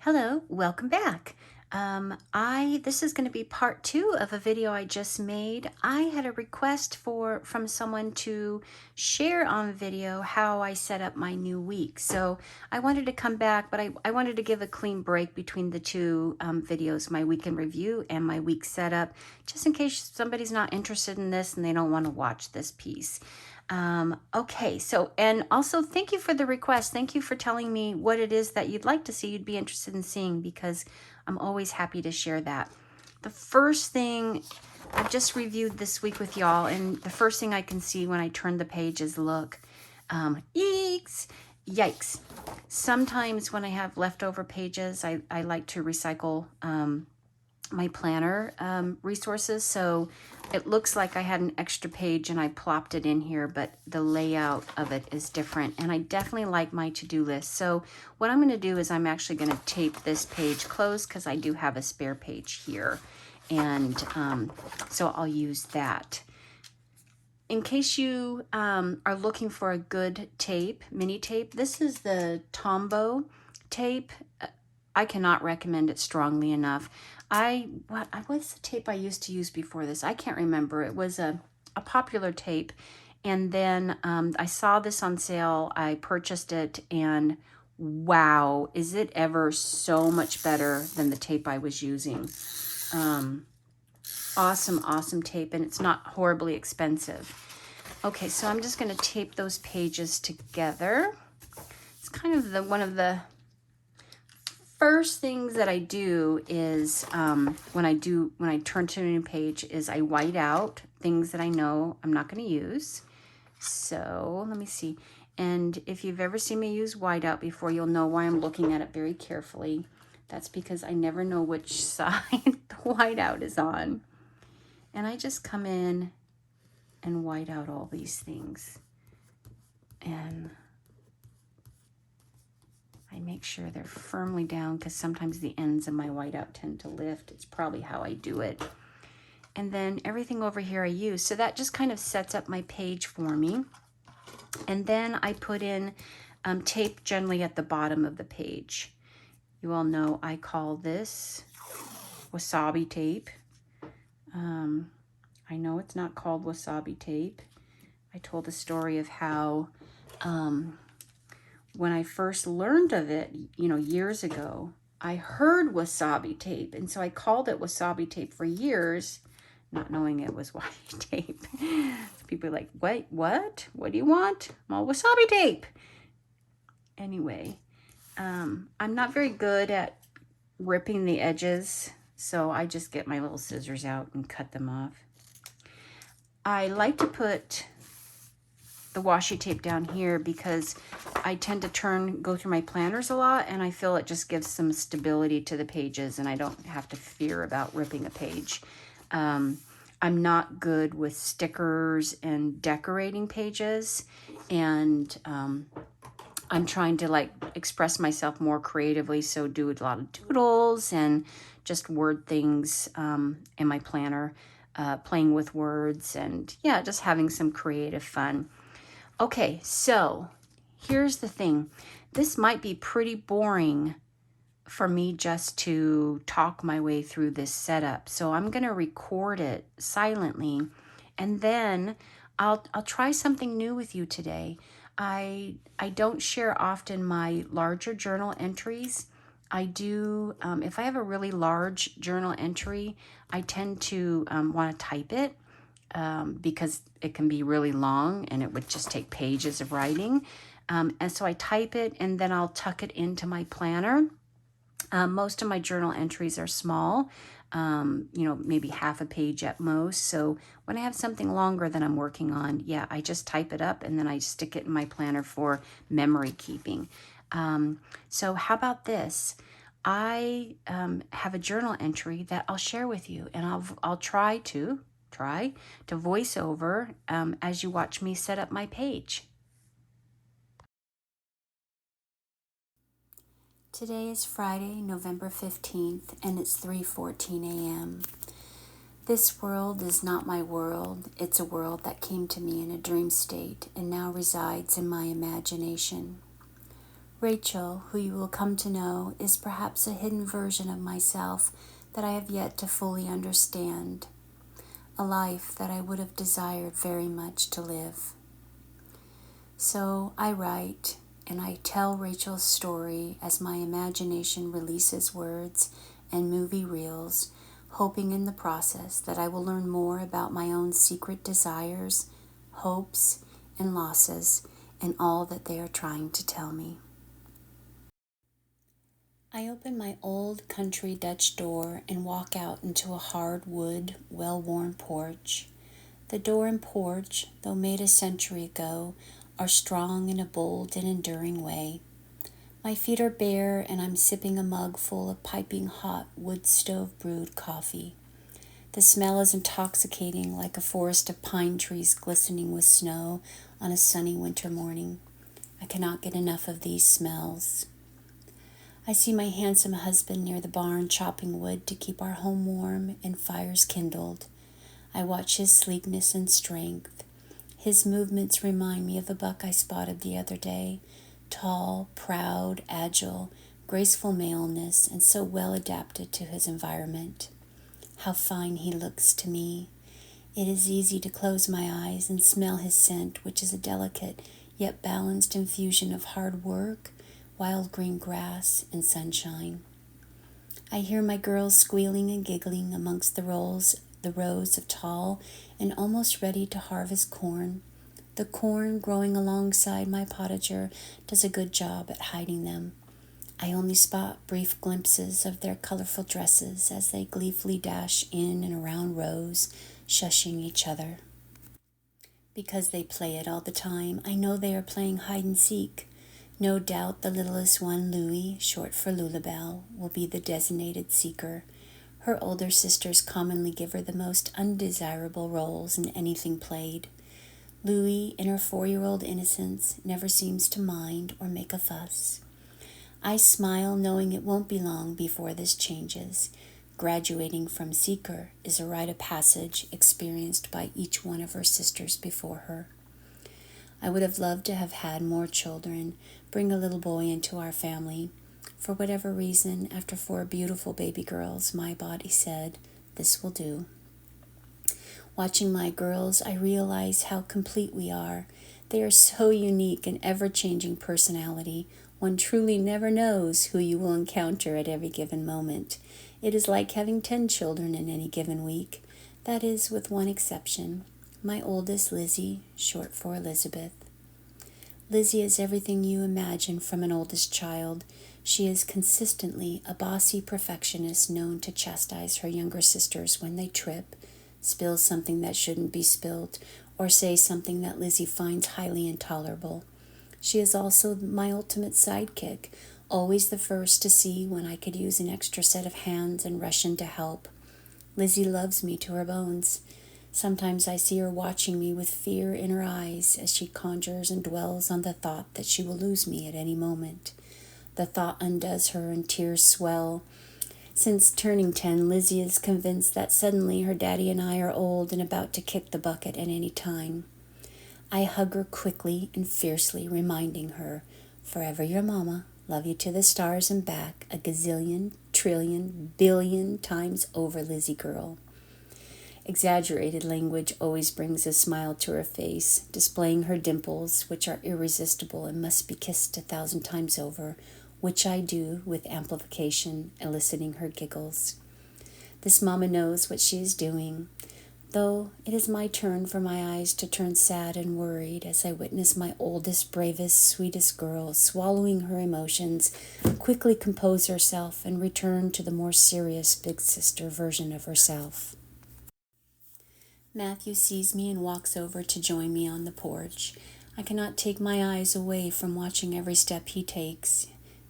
Hello, welcome back. This is going to be part two of a video I just made. I had a request from someone to share on video how I set up my new week. So I wanted to come back, but I wanted to give a clean break between the two videos, my week in review and my week setup, just in case somebody's not interested in this and they don't want to watch this piece. Okay, so, and also thank you for the request. Thank you for telling me what it is that you'd like to see, you'd be interested in seeing, because I'm always happy to share that. The first thing I've just reviewed this week with y'all, and the first thing I can see when I turn the page is look, yikes. Sometimes when I have leftover pages, I like to recycle, my planner resources. So it looks like I had an extra page and I plopped it in here, but the layout of it is different. And I definitely like my to-do list. So what I'm going to do is I'm actually going to tape this page closed because I do have a spare page here. And so I'll use that. In case you are looking for a good tape, mini tape, this is the Tombow tape. I cannot recommend it strongly enough. What's the tape I used to use before this? I can't remember. It was a popular tape. And then I saw this on sale. I purchased it and wow, is it ever so much better than the tape I was using. Awesome tape, and it's not horribly expensive. Okay, so I'm just going to tape those pages together. It's kind of one of the first things that I do is when I turn to a new page is I white out things that I know I'm not going to use. So let me see. And if you've ever seen me use whiteout before, you'll know why I'm looking at it very carefully. That's because I never know which side the whiteout is on. And I just come in and white out all these things. And I make sure they're firmly down because sometimes the ends of my whiteout tend to lift. It's probably how I do it. And then everything over here I use. So that just kind of sets up my page for me. And then I put in tape generally at the bottom of the page. You all know I call this wasabi tape. I know it's not called wasabi tape. I told the story of how when I first learned of it, years ago, I heard wasabi tape. And so I called it wasabi tape for years, not knowing it was white tape. People are like, wait, what? What do you want? Well, wasabi tape. Anyway, I'm not very good at ripping the edges, so I just get my little scissors out and cut them off. I like to put the washi tape down here because I tend to go through my planners a lot, and I feel it just gives some stability to the pages and I don't have to fear about ripping a page. I'm not good with stickers and decorating pages, and I'm trying to express myself more creatively, so do a lot of doodles and just word things in my planner, playing with words, and yeah, just having some creative fun. Okay, so here's the thing. This might be pretty boring for me just to talk my way through this setup. So I'm going to record it silently, and then I'll try something new with you today. I don't share often my larger journal entries. I do, if I have a really large journal entry, I tend to want to type it. Because it can be really long and it would just take pages of writing. And so I type it and then I'll tuck it into my planner. Most of my journal entries are small, maybe half a page at most. So when I have something longer that I'm working on, yeah, I just type it up and then I stick it in my planner for memory keeping. So how about this? I have a journal entry that I'll share with you, and I'll try to voice over as you watch me set up my page. Today is Friday, November 15th, and it's 3:14 a.m. This world is not my world. It's a world that came to me in a dream state and now resides in my imagination. Rachel, who you will come to know, is perhaps a hidden version of myself that I have yet to fully understand, a life that I would have desired very much to live. So I write and I tell Rachel's story as my imagination releases words and movie reels, hoping in the process that I will learn more about my own secret desires, hopes, and losses, and all that they are trying to tell me. I open my old country Dutch door and walk out into a hardwood, well-worn porch. The door and porch, though made a century ago, are strong in a bold and enduring way. My feet are bare and I'm sipping a mug full of piping hot wood stove brewed coffee. The smell is intoxicating, like a forest of pine trees glistening with snow on a sunny winter morning. I cannot get enough of these smells. I see my handsome husband near the barn chopping wood to keep our home warm and fires kindled. I watch his sleekness and strength. His movements remind me of the buck I spotted the other day. Tall, proud, agile, graceful maleness, and so well adapted to his environment. How fine he looks to me. It is easy to close my eyes and smell his scent, which is a delicate yet balanced infusion of hard work, wild green grass, and sunshine. I hear my girls squealing and giggling amongst the rows of tall and almost ready to harvest corn. The corn growing alongside my potager does a good job at hiding them. I only spot brief glimpses of their colorful dresses as they gleefully dash in and around rows, shushing each other. Because they play it all the time, I know they are playing hide and seek. No doubt the littlest one, Louie, short for Lulabelle, will be the designated seeker. Her older sisters commonly give her the most undesirable roles in anything played. Louie, in her 4-year-old innocence, never seems to mind or make a fuss. I smile knowing it won't be long before this changes. Graduating from seeker is a rite of passage experienced by each one of her sisters before her. I would have loved to have had more children, bring a little boy into our family. For whatever reason, after 4 beautiful baby girls, my body said, "This will do." Watching my girls, I realize how complete we are. They are so unique and ever-changing personality. One truly never knows who you will encounter at every given moment. It is like having 10 children in any given week. That is, with one exception. My oldest, Lizzie, short for Elizabeth. Lizzie is everything you imagine from an oldest child. She is consistently a bossy perfectionist known to chastise her younger sisters when they trip, spill something that shouldn't be spilled, or say something that Lizzie finds highly intolerable. She is also my ultimate sidekick, always the first to see when I could use an extra set of hands and rush in to help. Lizzie loves me to her bones. Sometimes I see her watching me with fear in her eyes as she conjures and dwells on the thought that she will lose me at any moment. The thought undoes her and tears swell. Since turning 10, Lizzie is convinced that suddenly her daddy and I are old and about to kick the bucket at any time. I hug her quickly and fiercely, reminding her, "Forever your mama, love you to the stars and back, a gazillion, trillion, billion times over, Lizzie girl." Exaggerated language always brings a smile to her face, displaying her dimples, which are irresistible and must be kissed 1,000 times over, which I do with amplification, eliciting her giggles. This mama knows what she is doing, though it is my turn for my eyes to turn sad and worried as I witness my oldest, bravest, sweetest girl, swallowing her emotions, quickly compose herself and return to the more serious big sister version of herself. Matthew sees me and walks over to join me on the porch. I cannot take my eyes away from watching every step he takes.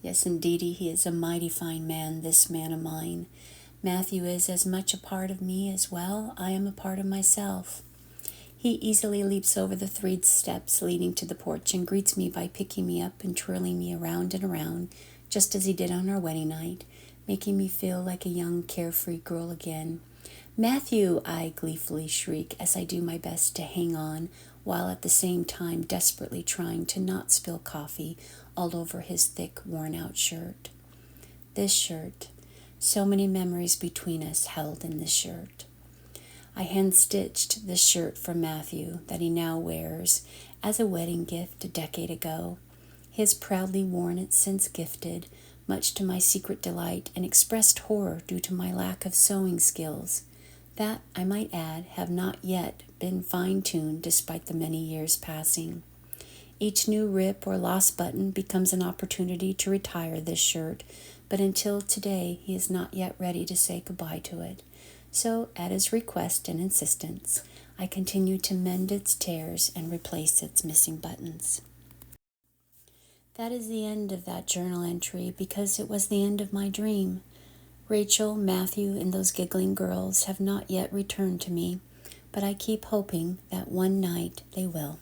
Yes, indeedy, he is a mighty fine man, this man of mine. Matthew is as much a part of me as well I am a part of myself. He easily leaps over the 3 steps leading to the porch and greets me by picking me up and twirling me around and around, just as he did on our wedding night, making me feel like a young, carefree girl again. "Matthew," I gleefully shriek as I do my best to hang on, while at the same time desperately trying to not spill coffee all over his thick, worn-out shirt. This shirt, so many memories between us held in this shirt. I hand-stitched this shirt for Matthew that he now wears as a wedding gift a decade ago. He has proudly worn it since gifted, much to my secret delight and expressed horror due to my lack of sewing skills that, I might add, have not yet been fine-tuned despite the many years passing. Each new rip or lost button becomes an opportunity to retire this shirt, but until today he is not yet ready to say goodbye to it. So, at his request and insistence, I continue to mend its tears and replace its missing buttons. That is the end of that journal entry because it was the end of my dream. Rachel, Matthew, and those giggling girls have not yet returned to me, but I keep hoping that one night they will.